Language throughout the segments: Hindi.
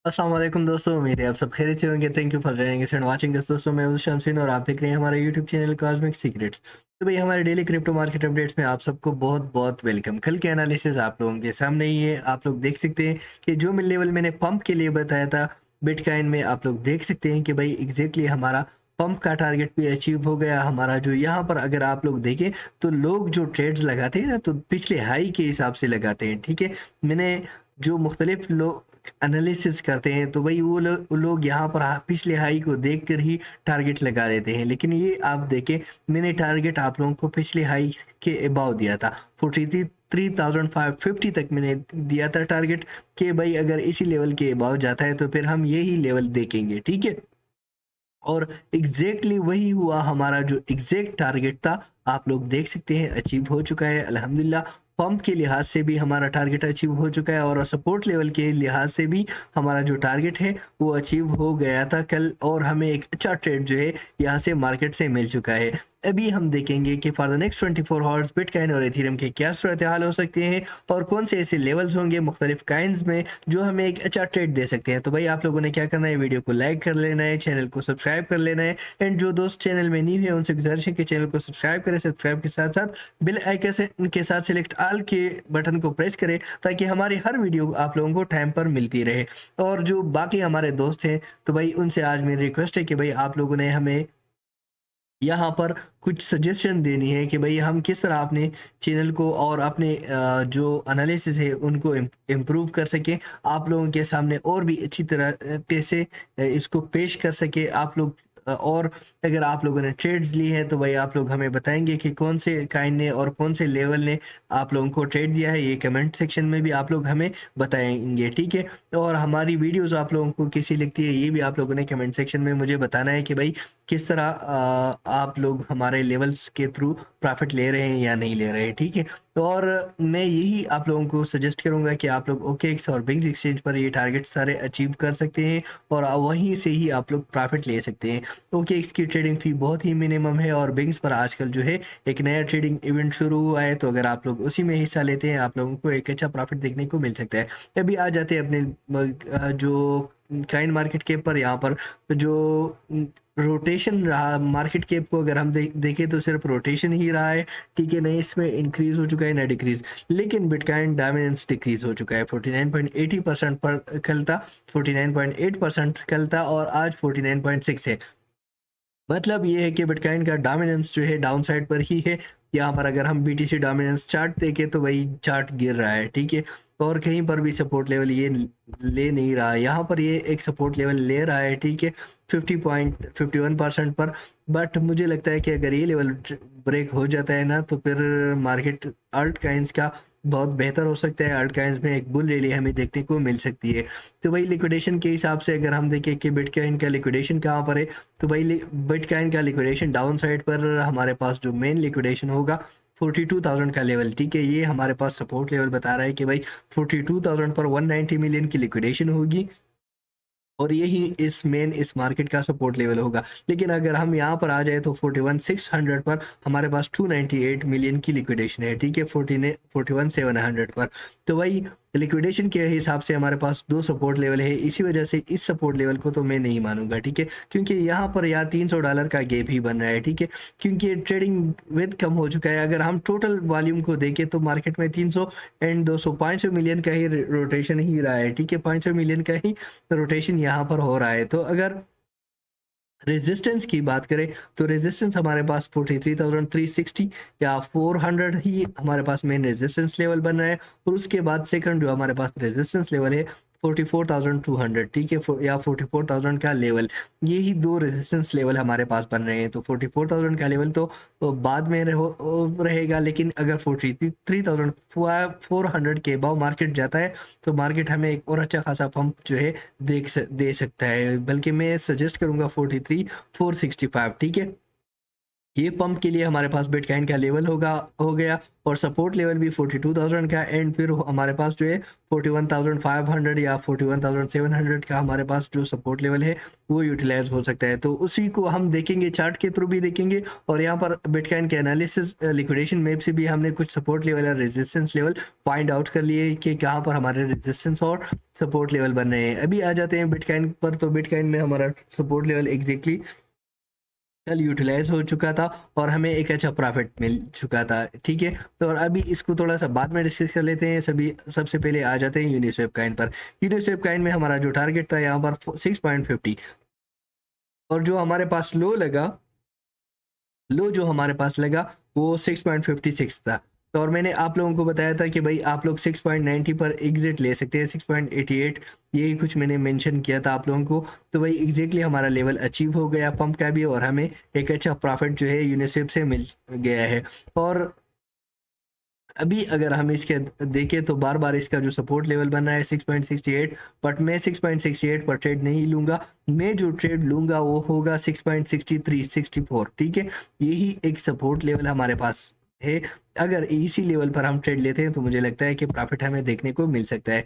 अस्सलाम वालेकुम दोस्तों, उम्मीद है आप सब खैरियत से होंगे। Thank you for joining us and watching us. दोस्तों मैं हूं शमसीन और आप देख रहे हैं हमारा यूट्यूब चैनल कॉस्मिक सीक्रेट्स। तो भाई हमारे डेली क्रिप्टो मार्केट अपडेट्स में आप सबको बहुत बहुत वेलकम। कल के एनालिसिस आप लोगों के सामने ही है, आप लोग देख सकते हैं कि जो लेवल मैंने पंप के लिए बताया था बिटकॉइन में, आप लोग देख सकते हैं कि भाई एग्जैक्टली हमारा पंप का टारगेट भी अचीव हो गया हमारा। जो यहाँ पर अगर आप लोग देखें तो लोग जो ट्रेड्स लगाते हैं ना, तो पिछले हाई के हिसाब से लगाते हैं। ठीक है, मैंने जो मुख्तलिफ लोग एनालिसिस करते हैं तो भाई वो लोग यहाँ पर पिछले हाई को देखकर ही टारगेट लगा लेते हैं। लेकिन ये आप देखें, मैंने टारगेट आप लोगों को पिछले हाई के अबाव दिया था, 43,550 तक मैंने दिया था टारगेट कि भाई अगर इसी लेवल के अबाव जाता है तो फिर हम यही लेवल देखेंगे। ठीक है, और एग्जैक्टली वही हुआ, हमारा जो एग्जैक्ट टारगेट था आप लोग देख सकते हैं अचीव हो चुका है अल्हम्दुलिल्लाह। पंप के लिहाज से भी हमारा टारगेट अचीव हो चुका है और सपोर्ट लेवल के लिहाज से भी हमारा जो टारगेट है वो अचीव हो गया था कल, और हमें एक अच्छा ट्रेड जो है यहाँ से मार्केट से मिल चुका है। अभी हम देखेंगे कि for the next 24 hours bitcoin और एथेरियम के क्या सूरत हाल हो सकते हैं और कौन से ऐसे लेवल्स होंगे मुख्तलिफ काइंस में जो हमें एक अच्छा ट्रेड दे सकते हैं। तो भाई आप लोगों ने क्या करना है, वीडियो को लाइक कर लेना है, चैनल को सब्सक्राइब कर लेना है, एंड जो दोस्त चैनल में न्यू है उनसे गुजारिश है कि चैनल को सब्सक्राइब करें। सब्सक्राइब के साथ साथ बेल आइकन से उनके साथ सिलेक्ट ऑल के बटन को प्रेस करें ताकि हमारी हर वीडियो आप लोगों को टाइम पर मिलती रहे। और जो बाकी हमारे दोस्त हैं तो भाई उनसे आज मेरी रिक्वेस्ट है कि भाई आप लोगों ने हमें यहाँ पर कुछ सजेशन देनी है कि भाई हम किस तरह अपने चैनल को और अपने जो एनालिसिस है उनको इम्प्रूव कर सकें, आप लोगों के सामने और भी अच्छी तरह से इसको पेश कर सके आप लोग। और अगर आप लोगों ने ट्रेड्स ली है तो भाई आप लोग हमें बताएंगे कि कौन से काइंड ने और कौन से लेवल ने आप लोगों को ट्रेड दिया है, ये कमेंट सेक्शन में भी आप लोग हमें बताएंगे। ठीक है, और हमारी वीडियोस आप लोगों को कैसी लगती है ये भी आप लोगों ने कमेंट सेक्शन में मुझे बताना है कि भाई किस तरह आप लोग हमारे लेवल्स के थ्रू प्रॉफिट ले रहे हैं या नहीं ले रहे हैं। ठीक है, तो और मैं यही आप लोगों को सजेस्ट करूंगा कि आप लोग ओकेएक्स और बिंग एक्सचेंज पर ये टारगेट सारे अचीव कर सकते हैं और वहीं से ही आप लोग प्रॉफिट ले सकते हैं। ओकेएक्स की ट्रेडिंग फी बहुत ही मिनिमम है और बिंग्स पर आजकल जो है एक नया ट्रेडिंग इवेंट शुरू हुआ है, तो अगर आप लोग उसी में हिस्सा लेते हैं आप लोगों को एक अच्छा प्रॉफिट देखने को मिल सकता है। अभी आ जाते हैं अपने जो काइंड मार्केट कैप पर। यहाँ पर जो रोटेशन रहा मार्केट कैप को अगर हम देखें तो सिर्फ रोटेशन ही रहा है। ठीक है, नहीं इसमें इंक्रीज हो चुका है ना डिक्रीज, लेकिन बिटकॉइन डोमिनेंस डिक्रीज हो चुका है। 49.80% पर कल था, 49.8% कल था और आज 49.6 है। मतलब ये है कि बिटकॉइन का डोमिनेंस जो है डाउन साइड पर ही है। यहाँ पर अगर हम बीटीसी डोमिनेंस चार्ट देखें तो वही चार्ट गिर रहा है। ठीक है, और कहीं पर भी सपोर्ट लेवल ये ले नहीं रहा है। यहाँ पर ये एक सपोर्ट लेवल ले रहा है। ठीक है, 50.51% पर। बट मुझे लगता है कि अगर ये लेवल ब्रेक हो जाता है ना तो फिर मार्केट अल्ट काइंस का बहुत बेहतर हो सकता है। अल्ट काइंस में एक बुल रैली हमें देखने को मिल सकती है। तो भाई लिक्विडेशन के हिसाब से अगर हम देखें कि बिटकॉइन का लिक्विडेशन कहाँ पर है, तो भाई बिटकॉइन का लिक्विडेशन डाउन साइड पर हमारे पास जो मेन लिक्विडेशन होगा 42,000 का लेवल। ठीक है, ये हमारे पास सपोर्ट लेवल बता रहा है कि भाई 42,000 पर 190 मिलियन की लिक्विडेशन होगी और यही इस मार्केट का सपोर्ट लेवल होगा। लेकिन अगर हम यहाँ पर आ जाए तो 41,600 पर हमारे पास 298 मिलियन की लिक्विडेशन है। ठीक है, 41,700 पर। तो वही लिक्विडेशन के हिसाब से हमारे पास दो सपोर्ट लेवल है, इसी वजह से इस सपोर्ट लेवल को तो मैं नहीं मानूंगा। ठीक है, क्योंकि यहाँ पर यार $300 का गैप ही बन रहा है। ठीक है, क्योंकि ट्रेडिंग विद कम हो चुका है। अगर हम टोटल वॉल्यूम को देखें तो मार्केट में 300 एंड 200 500 मिलियन का ही रोटेशन ही रहा है। ठीक है, 500 मिलियन का ही रोटेशन यहाँ पर हो रहा है। तो अगर रेजिस्टेंस की बात करें तो रेजिस्टेंस हमारे पास 43,360 या 400 ही हमारे पास मेन रेजिस्टेंस लेवल बन रहा है, और उसके बाद सेकंड जो हमारे पास रेजिस्टेंस लेवल है 44,200। ठीक है, या 44,000 का लेवल, यही दो रेजिस्टेंस लेवल हमारे पास बन रहे हैं। तो 44,000 का लेवल तो बाद में रहेगा, लेकिन अगर 43,400 के अबव मार्केट जाता है तो मार्केट हमें एक और अच्छा खासा पंप जो है दे सकता है। बल्कि मैं सजेस्ट करूंगा 43,465। ठीक है, ये पंप के लिए हमारे पास बिटकॉइन का लेवल हो गया, और सपोर्ट लेवल भी 42,000 का, एंड फिर हमारे पास जो है 41,500 या 41,700 का हमारे पास जो सपोर्ट लेवल है वो यूटिलाइज हो सकता है। तो उसी को हम देखेंगे, चार्ट के थ्रू भी देखेंगे, और यहाँ पर बिटकॉइन के एनालिसिस लिक्विडेशन मैप से भी हमने कुछ सपोर्ट लेवल और रेजिस्टेंस लेवल फाइंड आउट कर लिए कि कहाँ पर हमारे रेजिस्टेंस और सपोर्ट लेवल बन रहे हैं। अभी आ जाते हैं बिटकॉइन पर। तो बिटकॉइन में हमारा सपोर्ट लेवल एग्जैक्टली कल यूटिलाइज हो चुका था और हमें एक अच्छा प्रॉफिट मिल चुका था, ठीक है। तो और अभी इसको थोड़ा सा बाद में डिस्कस कर लेते हैं। सबसे पहले आ जाते हैं यूनिस्वैप कॉइन पर। यूनिस्वैप कॉइन में हमारा जो टारगेट था यहाँ पर 6.50, और जो हमारे पास लो जो हमारे पास लगा वो 6.56 था। तो और मैंने आप लोगों को बताया था कि भाई आप लोग 6.90 पर एग्जिट ले सकते हैं, 6.88, यही कुछ मैंने मेंशन किया था आप लोगों को। तो भाई एग्जैक्टली हमारा लेवल अचीव हो गया पंप का भी, और हमें एक अच्छा प्रॉफिट जो है यूनिस्वैप से मिल गया है। और अभी अगर हम इसके देखें तो बार बार इसका जो सपोर्ट लेवल बन रहा है 6.68, बट मैं 6.68 पर ट्रेड नहीं लूंगा। मैं जो ट्रेड लूंगा वो होगा 6.63 64, ठीक है। यही एक सपोर्ट लेवल हमारे पास है। अगर इसी लेवल पर हम ट्रेड लेते हैं तो मुझे लगता है कि प्रॉफिट हमें देखने को मिल सकता है।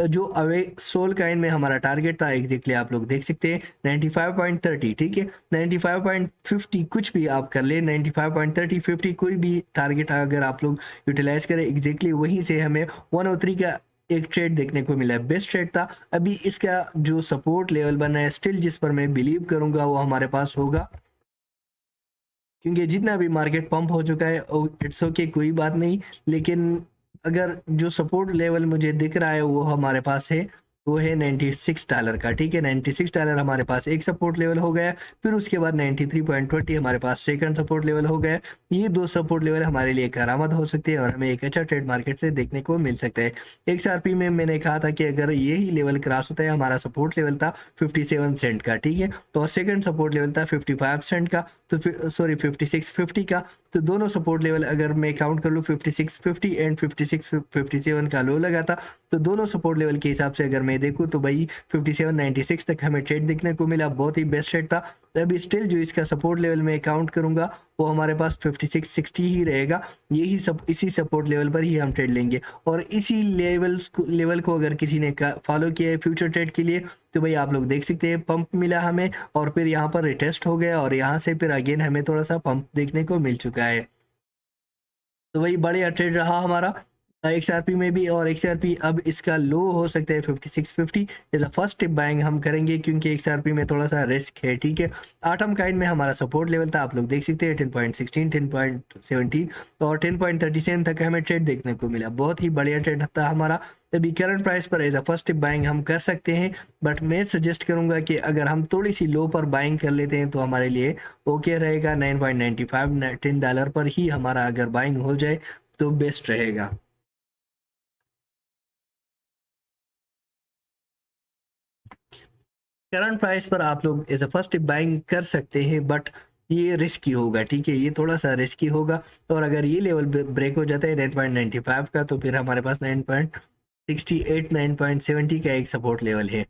जो अवे सोल काइन में हमारा टारगेट था एग्जैक्टली आप लोग देख सकते हैं 95.30, ठीक है। 95.50 कुछ भी आप कर ले, 95.30 50 कोई भी टारगेट अगर आप लोग यूटिलाइज करें एग्जैक्टली वहीं से हमें 103 का एक ट्रेड देखने को मिला है, बेस्ट ट्रेड था। अभी इसका जो सपोर्ट लेवल बना है स्टिल जिस पर मैं बिलीव करूंगा वो हमारे पास होगा, क्योंकि जितना भी मार्केट पंप हो चुका है इट्स ओके, कोई बात नहीं। लेकिन अगर जो सपोर्ट लेवल मुझे दिख रहा है वो हमारे पास है, वो है $96 का, ठीक है। $96 हमारे पास एक सपोर्ट लेवल हो गया, फिर उसके बाद 93.20 हमारे पास सेकंड सपोर्ट लेवल हो गया। ये दो सपोर्ट लेवल हमारे लिए करामत हो सकती है और हमें एक अच्छा ट्रेड मार्केट से देखने को मिल सकता है। XRP में मैंने कहा था कि अगर यही लेवल क्रॉस होता है, हमारा सपोर्ट लेवल था 57 सेंट का, ठीक है। तो और सेकंड सपोर्ट लेवल था 55 सेंट का, तो फिर सॉरी 5650 का। तो दोनों सपोर्ट लेवल अगर मैं काउंट कर लूँ 5650 एंड 5657 का लो लगा था, तो दोनों सपोर्ट लेवल के हिसाब से अगर मैं देखूँ तो भाई 5796 तक हमें ट्रेड देखने को मिला, बहुत ही बेस्ट ट्रेड था। अभी स्टिल जो इसका सपोर्ट लेवल में काउंट करूंगा वो हमारे पास 5660 ही रहेगा। यही सब इसी सपोर्ट लेवल पर ही हम ट्रेड लेंगे, और इसी लेवल को अगर किसी ने फॉलो किया है फ्यूचर ट्रेड के लिए तो भाई आप लोग देख सकते हैं पंप मिला हमें, और फिर यहाँ पर रिटेस्ट हो गया, और यहाँ से फिर अगेन हमें थोड़ा सा पंप देखने को मिल चुका है। तो वही बढ़िया ट्रेड रहा हमारा XRP में भी। और XRP अब इसका लो हो सकता है 5650, इज फर्स्ट टिप बाइंग हम करेंगे क्योंकि XRP में थोड़ा सा रिस्क है, ठीक है। आटम काइन में हमारा सपोर्ट लेवल था आप लोग देख सकते हैं 10.16 10.17 और 10.37 तक हमें ट्रेड देखने को मिला, बहुत ही बढ़िया ट्रेड था हमारा। अभी करंट प्राइस पर as a first tip buying हम कर सकते हैं, बट मैं सजेस्ट करूंगा कि अगर हम थोड़ी सी लो पर बाइंग कर लेते हैं तो हमारे लिए ओके रहेगा। 9.95 $10 पर ही हमारा अगर बाइंग हो जाए तो बेस्ट रहेगा। करंट प्राइस पर आप लोग एज अ फर्स्ट बाइंग कर सकते हैं, बट ये रिस्की होगा, ठीक है, ये थोड़ा सा रिस्की होगा। और अगर ये लेवल ब्रेक हो जाता है 9.95 का तो फिर हमारे पास 9.68 9.70 का एक सपोर्ट लेवल है।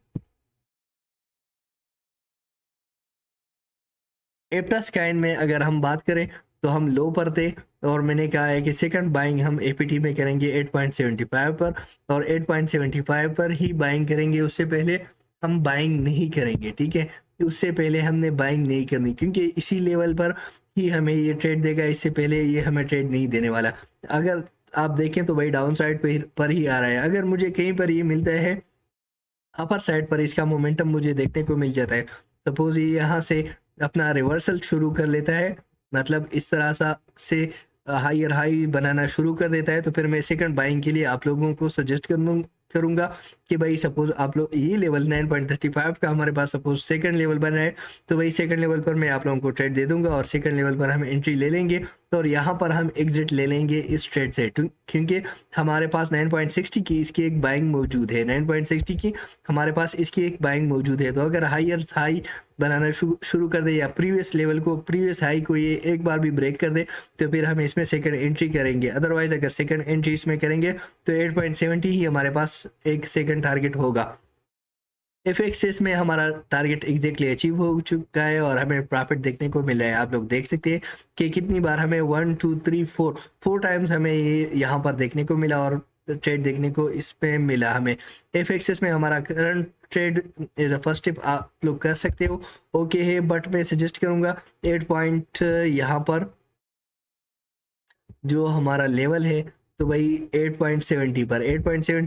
एप्टा स्काइन में अगर हम बात करें तो हम लो पर थे, और मैंने कहा है कि सेकंड बाइंग हम एपीटी में करेंगे 8.75 पर, और 8.75 पर ही बाइंग करेंगे, उससे पहले हम बाइंग नहीं करेंगे, ठीक है। उससे पहले हमने बाइंग नहीं करनी क्योंकि इसी लेवल पर ही हमें ये ट्रेड देगा, इससे पहले ये हमें ट्रेड नहीं देने वाला। अगर आप देखें तो भाई डाउन साइड पर ही आ रहा है, अगर मुझे कहीं पर ये मिलता है अपर साइड पर इसका मोमेंटम मुझे देखने को मिल जाता है, सपोज ये यहाँ से अपना रिवर्सल शुरू कर लेता है, मतलब इस तरह सा से हायर हाई बनाना शुरू कर देता है, तो फिर मैं सेकंड बाइंग के लिए आप लोगों को सजेस्ट करूंगा कि भाई सपोज आप लोग ये लेवल 9.35 का हमारे पास सपोज सेकंड लेवल बन रहा है, तो भाई सेकंड लेवल पर मैं आप लोगों को ट्रेड दे दूंगा और सेकंड लेवल पर हम एंट्री ले लेंगे, तो और यहाँ पर हम एग्जिट ले लेंगे इस ट्रेड से, क्योंकि हमारे पास 9.60 की इसकी एक बाइंग मौजूद है, 9.60 की हमारे पास इसकी एक बाइंग मौजूद है। तो अगर हायर हाई बनाना शुरू कर दे या प्रीवियस लेवल को प्रीवियस हाई को ये एक बार भी ब्रेक कर दे तो फिर हम इसमें सेकंड एंट्री करेंगे। अदरवाइज अगर सेकंड एंट्री इसमें करेंगे तो 8.70 ही हमारे पास एक सेकंड टारगेट होगा। एफएक्सेस में हमारा टारगेट एग्जैक्टली अचीव हो चुका है और हमें प्रॉफिट देखने को मिल रहा है। आप लोग देख सकते हैं कि कितनी बार हमें 1 2 3 4 टाइम्स हमें ये यहाँ पर देखने को मिला और ट्रेड देखने को इस पे मिला हमें। एफएक्सेस में हमारा current trade as a first tip आप लोग कर सकते हो, ओके है, बट मैं सजेस्ट करूंगा 8 पॉइंट यहाँ पर जो हमारा लेवल है, तो भाई 8.70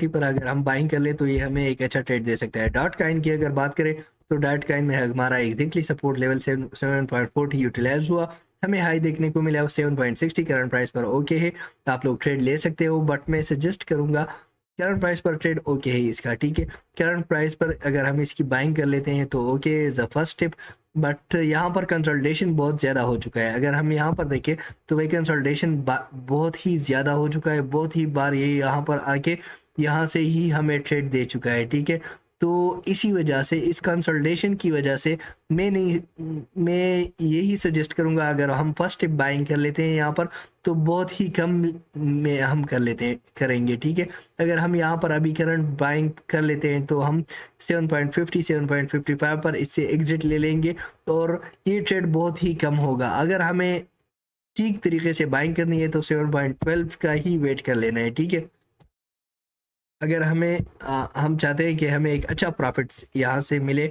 पर अगर हम बाइंग कर ले तो ये हमें एक अच्छा ट्रेड दे सकता है। डॉट काइन की अगर बात करें तो डॉट काइन में हमारा एग्जैक्टली सपोर्ट लेवल 7.40 यूटिलाइज हुआ, हमें हाई देखने को मिला 7.60 करंट प्राइस पर, ओके है, तो आप लोग ट्रेड ले सकते हो, बट मैं सजेस्ट करूंगा करंट प्राइस पर ट्रेड ओके है इसका, ठीक है। करंट प्राइस पर अगर हम इसकी बाइंग कर लेते हैं तो okay is the first step, but यहाँ पर कंसल्टेशन बहुत ज़्यादा हो चुका है। अगर हम यहाँ पर देखें तो वही कंसल्टेशन बहुत ही ज़्यादा हो चुका है, बहुत ही बार ये यहाँ पर आके यहाँ से ही हमें ट्रेड दे चुका है, ठीक है। तो इसी वजह से, इस कंसल्टेशन की वजह से मैं यही सजेस्ट करूंगा अगर हम फर्स्ट टिप बाइंग कर लेते हैं यहाँ पर तो बहुत ही कम में हम करेंगे, ठीक है। अगर हम यहाँ पर अभी करंट बाइंग कर लेते हैं तो हम 7.50 7.55 पर इससे एग्जिट ले लेंगे और ये ट्रेड बहुत ही कम होगा। अगर हमें ठीक तरीके से बाइंग करनी है तो 7.12 का ही वेट कर लेना है, ठीक है। अगर हम चाहते हैं कि हमें एक अच्छा प्रॉफिट यहाँ से मिले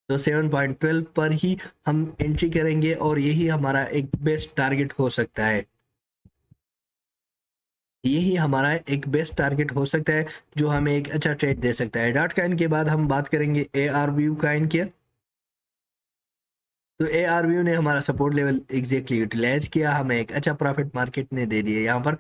तो 7.12 पर ही हम एंट्री करेंगे और यही हमारा एक बेस्ट टारगेट हो सकता है। यही हमारा एक बेस्ट टारगेट हो सकता है जो हमें एक अच्छा ट्रेड दे सकता है। डॉट काइन के बाद हम बात करेंगे AR व्यू काइन की। तो AR व्यू ने हमारा सपोर्ट लेवल एग्जैक्टली यूटिलाइज किया, हमें एक अच्छा प्रॉफिट मार्केट ने दे दिया। यहाँ पर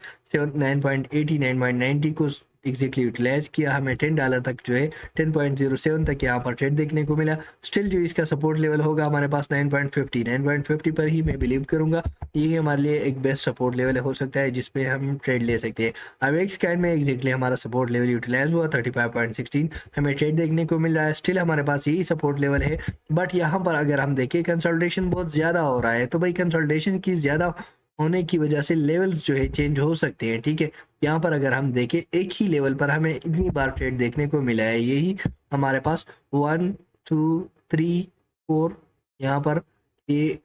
9.80 9.90 को एग्जैक्टली यूटिलाइज किया, हमें $10 तक जो है 10.07 तक यहाँ पर ट्रेड देखने को मिला। स्टिल जो इसका सपोर्ट लेवल होगा हमारे पास 9.50 पर ही मैं बिलीव करूंगा यही हमारे लिए एक बेस्ट सपोर्ट लेवल हो सकता है जिसपे हम ट्रेड ले सकते हैं। अब एक स्कैन में एग्जैक्टली हमारा सपोर्ट लेवल यूटिलाइज हुआ 35.16, हमें ट्रेड देखने को मिल रहा है। स्टिल हमारे पास यही सपोर्ट लेवल है, बट यहाँ पर अगर हम देखें कंसल्टेशन बहुत ज़्यादा हो रहा है, तो भाई कंसल्टेशन की ज़्यादा होने की वजह से लेवल्स जो है चेंज हो सकते हैं, ठीक है। यहाँ पर अगर हम देखें एक ही लेवल पर हमें इतनी बार ट्रेड देखने को मिला है, यही हमारे पास 1 2 3 4 यहाँ पर ये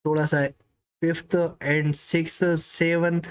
थोड़ा सा 5th एंड 6th 7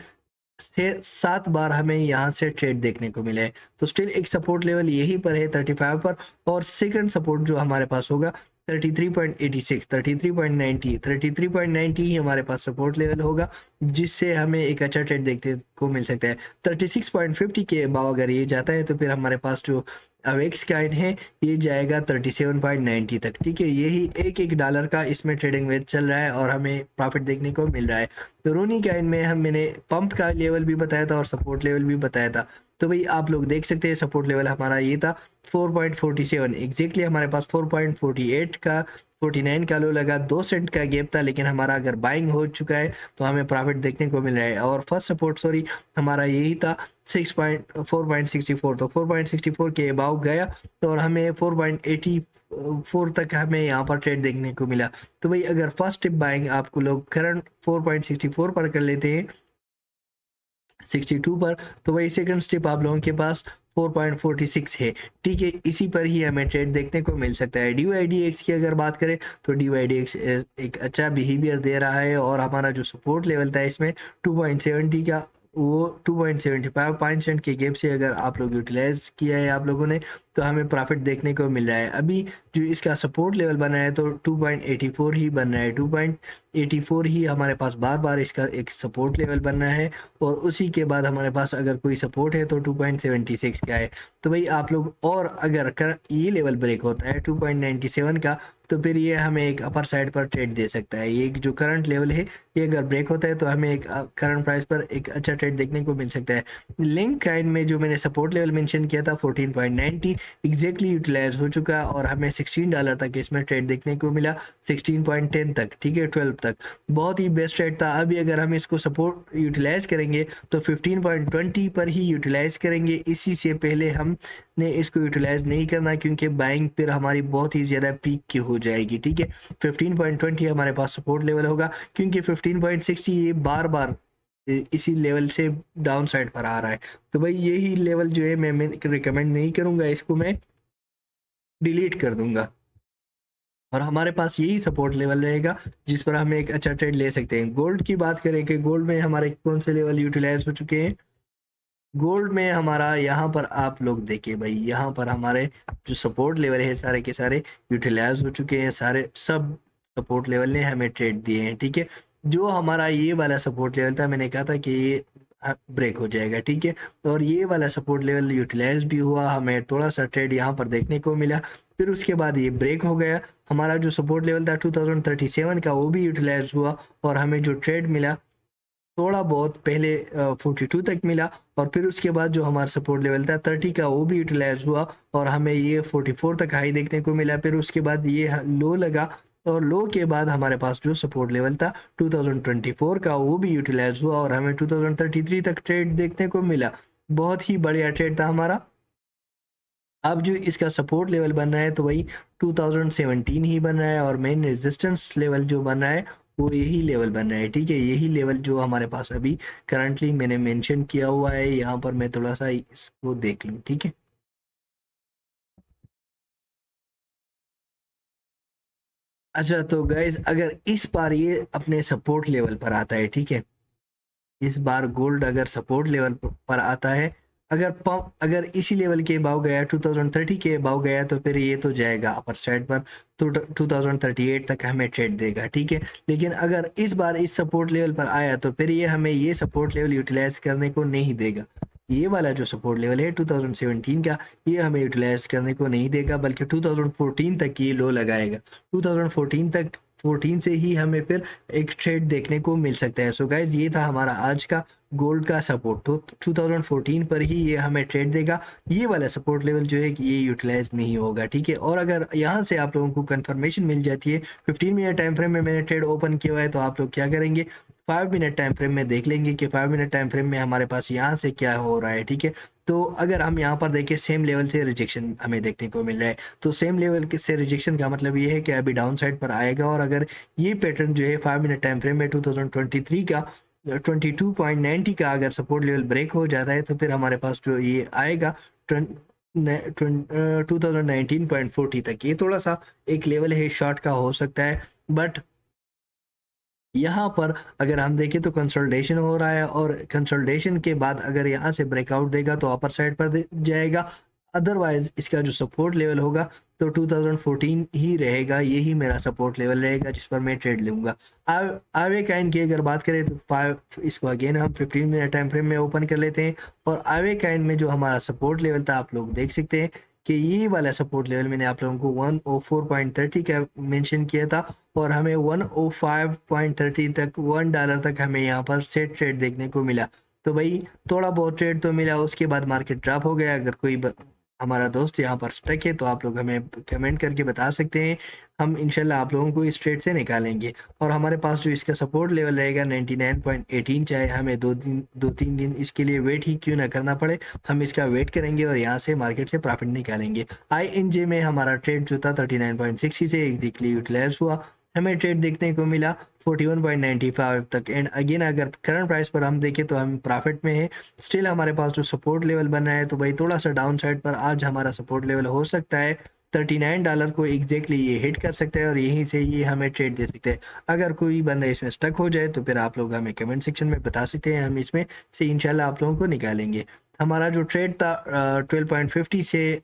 से 7 बार हमें यहाँ से ट्रेड देखने को मिला है। तो स्टिल एक सपोर्ट लेवल यही पर है 35 पर, और सेकंड सपोर्ट जो हमारे पास होगा 33.86 33.90 ही हमारे पास सपोर्ट लेवल होगा जिससे हमें एक अच्छा ट्रेड देखने को मिल सकता है। 36.50 के अबाव अगर ये जाता है तो फिर हमारे पास जो अवेक्स काइन है ये जाएगा 37.90 तक, ठीक है। यही $1 का इसमें ट्रेडिंग वेज चल रहा है और हमें प्रॉफिट देखने को मिल रहा है। तो रोनी काइन में मैंने पंप का लेवल भी बताया था और सपोर्ट लेवल भी बताया था। तो भाई आप लोग देख सकते हैं सपोर्ट लेवल हमारा ये था 4.47, एग्जैक्टली हमारे पास 4.48 का 49 का लो लगा, 2 सेंट का गैप था, लेकिन हमारा अगर बाइंग हो चुका है तो हमें प्रॉफिट देखने को मिल रहा है। और फर्स्ट सपोर्ट सॉरी हमारा यही था 4.64, तो 4.64 के अबाव गया तो और हमें 4.84 तक हमें यहाँ पर ट्रेड देखने को मिला। तो भाई अगर फर्स्ट टिप बाइंग आपको लोग करंट 4.64 पर कर लेते हैं 62 पर, तो वही सेकंड स्टेप आप लोगों के पास 4.46 है, ठीक है। इसी पर ही हमें ट्रेड देखने को मिल सकता है। DYDX की अगर बात करें तो DYDX एक अच्छा बिहेवियर दे रहा है और हमारा जो सपोर्ट लेवल था इसमें 2.70 का वो 2.75 5 सेंट के गैप से अगर आप लोग यूटिलाइज किया है आप लोगों ने तो हमें प्रॉफिट देखने को मिल रहा है। अभी जो इसका सपोर्ट लेवल बना है तो 2.84 ही बन रहा है, 2.84 ही हमारे पास बार बार इसका एक सपोर्ट लेवल बनना है और उसी के बाद हमारे पास अगर कोई सपोर्ट है तो 2.76 का है। तो भाई आप लोग और अगर ये लेवल ब्रेक होता है 2.97 का तो फिर ये हमें एक अपर साइड पर ट्रेड दे सकता है। ये जो करंट लेवल है ये अगर ब्रेक होता है तो हमें एक करंट प्राइस पर एक अच्छा ट्रेड देखने को मिल सकता है। लिंक काइन में जो मैंने सपोर्ट लेवल मेंशन किया था 14.90 एग्जैक्टली यूटिलाइज हो चुका और हमें $16 तक इसमें ट्रेड देखने को मिला, 16.10 तक, ठीक है, 12 तक बहुत ही बेस्ट ट्रेड था। अभी अगर हम इसको सपोर्ट यूटिलाइज करेंगे तो 15.20 पर ही यूटिलाइज करेंगे, इसी से पहले हम ने इसको यूटिलाइज नहीं करना क्योंकि बाइंग फिर हमारी बहुत ही ज़्यादा पीक की हो जाएगी, ठीक है। 15.20 हमारे पास सपोर्ट लेवल होगा क्योंकि 15.60 ये बार बार इसी लेवल से डाउन साइड पर आ रहा है। तो भाई यही लेवल जो है मैं रिकमेंड नहीं करूंगा इसको मैं डिलीट कर दूंगा और हमारे पास यही सपोर्ट लेवल रहेगा जिस पर हम एक अच्छा ट्रेड ले सकते हैं। गोल्ड की बात करें कि गोल्ड में हमारे कौन से लेवल यूटिलाइज हो चुके हैं। गोल्ड में हमारा यहाँ पर आप लोग देखिए भाई, यहाँ पर हमारे जो सपोर्ट लेवल है सारे के सारे यूटिलाइज हो चुके हैं। सारे सब सपोर्ट लेवल ने हमें ट्रेड दिए हैं, ठीक है। जो हमारा ये वाला सपोर्ट लेवल था, मैंने कहा था कि ये ब्रेक हो जाएगा, ठीक है। और ये वाला सपोर्ट लेवल यूटिलाइज भी हुआ, हमें थोड़ा सा ट्रेड यहाँ पर देखने को मिला। फिर उसके बाद ये ब्रेक हो गया। हमारा जो सपोर्ट लेवल था 2037 का, वो भी यूटिलाइज हुआ और हमें जो ट्रेड मिला थोड़ा बहुत पहले 42 तक मिला। और फिर उसके बाद जो हमारा सपोर्ट लेवल था 30 का, वो भी यूटिलाइज हुआ और हमें ये 44 तक हाई देखने को मिला। फिर उसके बाद ये लो लगा और लो के बाद हमारे पास जो सपोर्ट लेवल था 2024 का, वो भी यूटिलाइज हुआ और हमें 2033 तक ट्रेड देखने को मिला। बहुत ही बढ़िया ट्रेड था हमारा। अब जो इसका सपोर्ट लेवल बन रहा है तो वही 2017 ही बन रहा है और मेन रेजिस्टेंस लेवल जो बन रहा है वो यही लेवल बन रहा है, ठीक है। यही लेवल जो हमारे पास अभी करंटली मैंने मेंशन किया हुआ है यहाँ पर, मैं थोड़ा सा इसको देख लूँ, ठीक है। अच्छा तो गाइज, अगर इस बार ये अपने सपोर्ट लेवल पर आता है, ठीक है, इस बार गोल्ड अगर सपोर्ट लेवल पर आता है, अगर पंप अगर इसी लेवल के अबाव गया, 2030 के अबाव गया, तो फिर ये तो जाएगा अपर साइड पर, तो 2038 तक हमें ट्रेड देगा, ठीक है। लेकिन अगर इस बार इस सपोर्ट लेवल पर आया तो फिर ये हमें ये सपोर्ट लेवल यूटिलाइज करने को नहीं देगा। ये वाला जो सपोर्ट लेवल है 2017 का, ये हमें यूटिलाइज करने को नहीं देगा, बल्कि 2014 तक ये लो लगाएगा। 2014 तक 14 से ही हमें फिर एक ट्रेड देखने को मिल सकता है। सो गाइज, ये था हमारा आज का गोल्ड का सपोर्ट, तो 2014 पर ही ये हमें ट्रेड देगा। ये वाला सपोर्ट लेवल जो है कि ये यूटिलाइज नहीं होगा, ठीक है। और अगर यहाँ से आप लोगों को कंफर्मेशन मिल जाती है 15 मिनट टाइम फ्रेम में मैंने ट्रेड ओपन किया हुआ है, तो आप लोग क्या करेंगे, 5 मिनट टाइम फ्रेम में देख लेंगे कि 5 मिनट टाइम फ्रेम में हमारे पास यहाँ से क्या हो रहा है, ठीक है। तो अगर हम यहाँ पर देखें, सेम लेवल से रिजेक्शन हमें देखने को मिल रहा है, तो सेम लेवल के से रिजेक्शन का मतलब ये है कि अभी डाउन साइड पर आएगा। और अगर ये पैटर्न जो है 5 मिनट टाइम फ्रेम में 2023 का 22.90 का अगर सपोर्ट लेवल ब्रेक हो जाता है, तो फिर हमारे पास जो ये आएगा 2019.40 तक। ये थोड़ा सा एक लेवल है शॉर्ट का हो सकता है, बट यहाँ पर अगर हम देखें तो कंसोलिडेशन हो रहा है और कंसोलिडेशन के बाद अगर यहाँ से ब्रेकआउट देगा तो अपर साइड पर जाएगा। अदरवाइज इसका जो सपोर्ट लेवल होगा तो 2014 ही रहेगा, यही मेरा सपोर्ट लेवल रहेगा जिस पर मैं ट्रेड लूंगा। आवे काइन की अगर बात करें तो 5 इसको अगेन हम 15 मिनट टाइम फ्रेम में ओपन कर लेते हैं। और आवे काइन में जो हमारा सपोर्ट लेवल था, आप लोग देख सकते हैं कि ये वाला सपोर्ट लेवल मैंने आप लोगों को 104.30 का मेंशन किया था और हमें 105.30 तक $1 तक हमें यहाँ पर सेट ट्रेड देखने को मिला। तो भाई थोड़ा बहुत ट्रेड तो मिला, उसके बाद मार्केट ड्रॉप हो गया। अगर कोई हमारा दोस्त यहाँ पर स्टक है तो आप लोग हमें कमेंट करके बता सकते हैं, हम इंशाल्लाह आप लोगों को इस ट्रेड से निकालेंगे। और हमारे पास जो इसका सपोर्ट लेवल रहेगा 99.18, चाहे हमें 2-3 दिन इसके लिए वेट ही क्यों ना करना पड़े, हम इसका वेट करेंगे और यहाँ से मार्केट से प्रॉफिट निकालेंगे। INJ में हमारा ट्रेड जो था 39.60 से एग्जैक्टली यूटिलाइज हुआ, हमें ट्रेड देखने को मिला 41.95 तक। एंड अगेन अगर करंट प्राइस पर हम देखें तो हम प्रॉफिट में है। स्टिल हमारे पास जो सपोर्ट लेवल बना है तो भाई थोड़ा सा डाउन साइड पर आज हमारा सपोर्ट लेवल हो सकता है $39 को एग्जैक्टली ये हिट कर सकता है और यहीं से ये हमें ट्रेड दे सकते हैं। अगर कोई बंदा इसमें स्टक हो जाए तो फिर आप लोग हमें कमेंट सेक्शन में बता सकते हैं, हम इसमें से इंशाल्लाह आप लोगों को निकालेंगे। हमारा जो ट्रेड था 12.50 से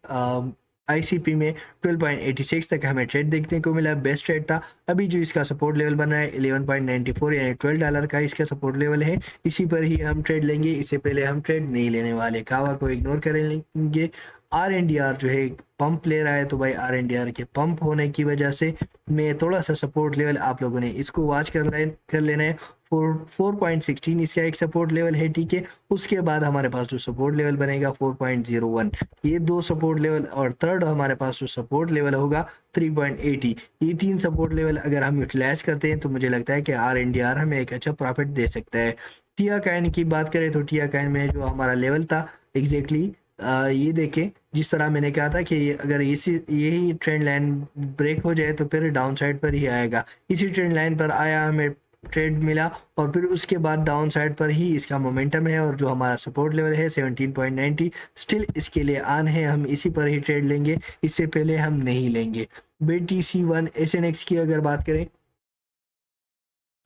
ICP में 12.86 तक हमें ट्रेड देखने को मिला, बेस्ट ट्रेड था। अभी जो इसका सपोर्ट लेवल बना है 11.94 यानी $12 का इसका सपोर्ट लेवल है, इसी पर ही हम ट्रेड लेंगे, इससे पहले हम ट्रेड नहीं लेने वाले। कावा को इग्नोर करेंगे। RNDR जो है पंप ले रहा है, तो भाई RNDR के पंप होने की वजह से मैं थोड़ा सा सपोर्ट लेवल आप लोगों ने इसको वॉच कर लेना है। 4.16 इसका एक सपोर्ट लेवल है, ठीक है। उसके बाद हमारे पास जो सपोर्ट लेवल बनेगा 4.01, ये दो सपोर्ट लेवल, और थर्ड हमारे पास जो सपोर्ट लेवल होगा 3.80। ये 3 सपोर्ट लेवल अगर हम यूटिलाइज करते हैं तो मुझे लगता है कि RNDR हमें एक अच्छा प्रॉफिट दे सकता है। टिया काइन की बात करें तो टिया काइन में जो हमारा लेवल था एग्जैक्टली ये देखें, जिस तरह मैंने कहा था कि अगर यही ट्रेंड लाइन ब्रेक हो जाए तो फिर डाउन साइड पर ही आएगा। इसी ट्रेंड लाइन पर आया, हमें ट्रेड मिला और फिर उसके बाद डाउन साइड पर ही इसका मोमेंटम है और जो हमारा सपोर्ट लेवल है 17.90 स्टिल इसके लिए ऑन है, हम इसी पर ही ट्रेड लेंगे, इससे पहले हम नहीं लेंगे। BTC1 SNX की अगर बात करें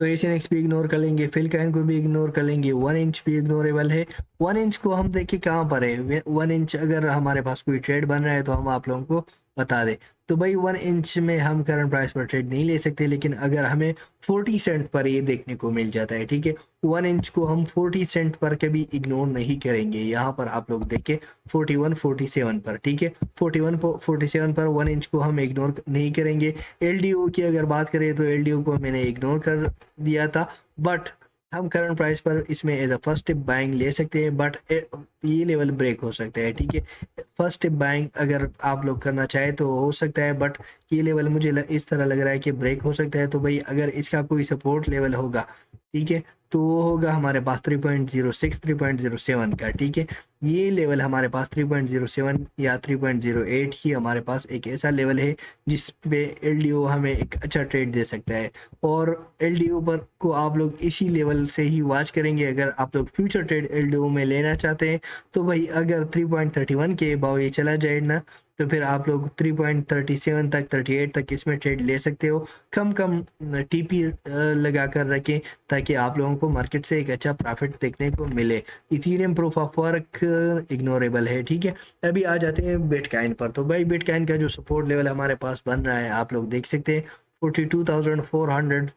तो SNX भी इग्नोर कर लेंगे, फिलकाइन को भी इग्नोर कर लेंगे, 1 इंच भी इग्नोरेबल है। 1 इंच को हम देखिए कहाँ पर है, 1 इंच अगर हमारे पास कोई ट्रेड बन रहा है तो हम आप लोगों को बता दें। तो भाई 1 इंच में हम करंट प्राइस पर ट्रेड नहीं ले सकते, लेकिन अगर हमें 40 सेंट पर ये देखने को मिल जाता है, ठीक है, 1 इंच को हम 40 सेंट पर कभी इग्नोर नहीं करेंगे। यहाँ पर आप लोग देखें 41 47 पर, ठीक है, 41 47 पर 1 इंच को हम इग्नोर नहीं करेंगे। LDO की अगर बात करें तो LDO को मैंने इग्नोर कर दिया था, बट हम करंट प्राइस पर इसमें as a first step buying ले सकते हैं, बट ये लेवल ब्रेक हो सकता है, ठीक है। फर्स्ट स्टेप बाइंग अगर आप लोग करना चाहे तो हो सकता है, बट ये लेवल मुझे इस तरह लग रहा है कि ब्रेक हो सकता है। तो भाई अगर इसका कोई सपोर्ट लेवल होगा, ठीक है, तो वो होगा हमारे पास 3.06 3.07 का, ठीक है। ये लेवल हमारे पास 3.07 या 3.08 ही हमारे पास एक ऐसा लेवल है जिस पे LDO हमें एक अच्छा ट्रेड दे सकता है, और LDO पर को आप लोग इसी लेवल से ही वॉच करेंगे। अगर आप लोग फ्यूचर ट्रेड LDO में लेना चाहते हैं तो भाई अगर 3.31 के अबाव ये चला जाए ना, तो फिर आप लोग 3.37 तक 38 तक इसमें ट्रेड ले सकते हो। कम TP लगा कर रखें ताकि आप लोगों को मार्केट से एक अच्छा प्रॉफिट देखने को मिले। Ethereum proof of work ignorable है, ठीक है। अभी आ जाते हैं बिटकॉइन पर। तो भाई बिटकॉइन का जो सपोर्ट लेवल हमारे पास बन रहा है आप लोग देख सकते हैं 42,400।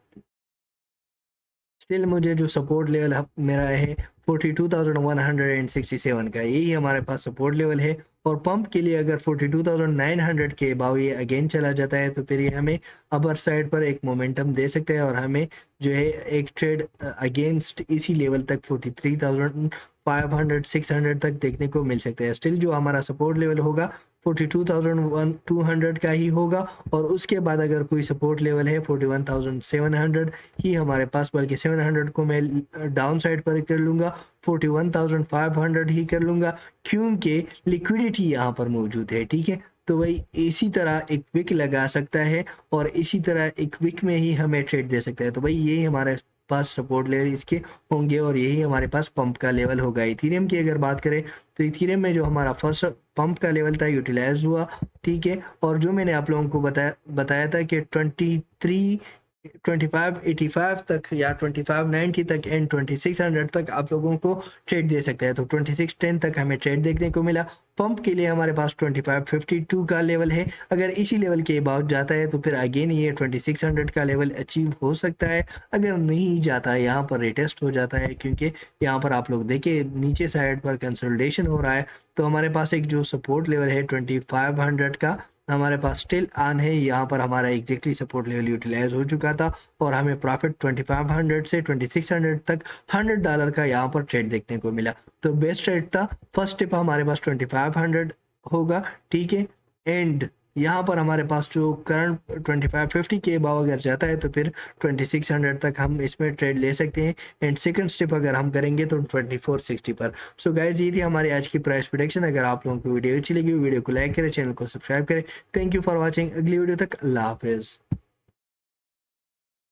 स्टिल मुझे जो सपोर्ट लेवल मेरा है 42,167 का, यही हमारे पास सपोर्ट लेवल है। और पंप के लिए अगर 42,900 के अबाव ये अगेन चला जाता है तो फिर ये हमें अपर साइड पर एक मोमेंटम दे सकता है और हमें जो है एक ट्रेड अगेंस्ट इसी लेवल तक 43,500 600 तक देखने को मिल सकता है। स्टिल जो हमारा सपोर्ट लेवल होगा 42,200 का ही होगा, और उसके बाद अगर कोई सपोर्ट लेवल है 41,700 ही हमारे पास, बल्कि 700 को मैं डाउन साइड पर कर लूंगा, 41,500 ही कर लूंगा, क्योंकि लिक्विडिटी यहाँ पर मौजूद है, ठीक है। तो वही इसी तरह एक विक लगा सकता है और इसी तरह एक विक में ही हमें ट्रेड दे सकता है। तो भाई यही हमारे पास सपोर्ट लेवल इसके होंगे और यही हमारे पास पंप का लेवल होगा। इथीरियम की अगर बात करें तो इथीरियम में जो हमारा फर्स्ट पंप का लेवल था यूटिलाइज हुआ, ठीक है, और जो मैंने आप लोगों को बताया था कि 2585 तक या 2590 तक एंड 2600 तक आप लोगों को ट्रेड दे सकता है। तो 2610 तक हमें ट्रेड देखने को मिला। पंप के लिए हमारे पास 2552 का लेवल है, अगर इसी लेवल के अबाउट जाता है तो फिर अगेन ये 2600 का लेवल अचीव हो सकता है। अगर नहीं जाता है यहाँ पर रिटेस्ट हो जाता है, क्योंकि यहाँ पर आप लोग देखिए नीचे साइड पर कंसोलिडेशन हो रहा है। तो हमारे पास एक जो सपोर्ट लेवल है 2500 का हमारे पास स्टिल ऑन है। यहाँ पर हमारा एग्जैक्टली सपोर्ट लेवल यूटिलाइज हो चुका था और हमें प्रॉफिट 2500 से 2600 तक $100 का यहाँ पर ट्रेड देखने को मिला। तो बेस्ट ट्रेड था। फर्स्ट टिप हमारे पास 2500 होगा, ठीक है, एंड यहाँ पर हमारे पास जो करंट 2550 के अबाव अगर जाता है तो फिर 2600 तक हम इसमें ट्रेड ले सकते हैं, एंड सेकंड स्टेप अगर हम करेंगे तो 2460 पर। सो गाइस ये थी हमारी आज की प्राइस प्रेडिक्शन। अगर आप लोगों को वीडियो अच्छी लगी वीडियो को लाइक करें, चैनल को सब्सक्राइब करें। Thank you for watching. अगली वीडियो तक अल्लाह हाफिज।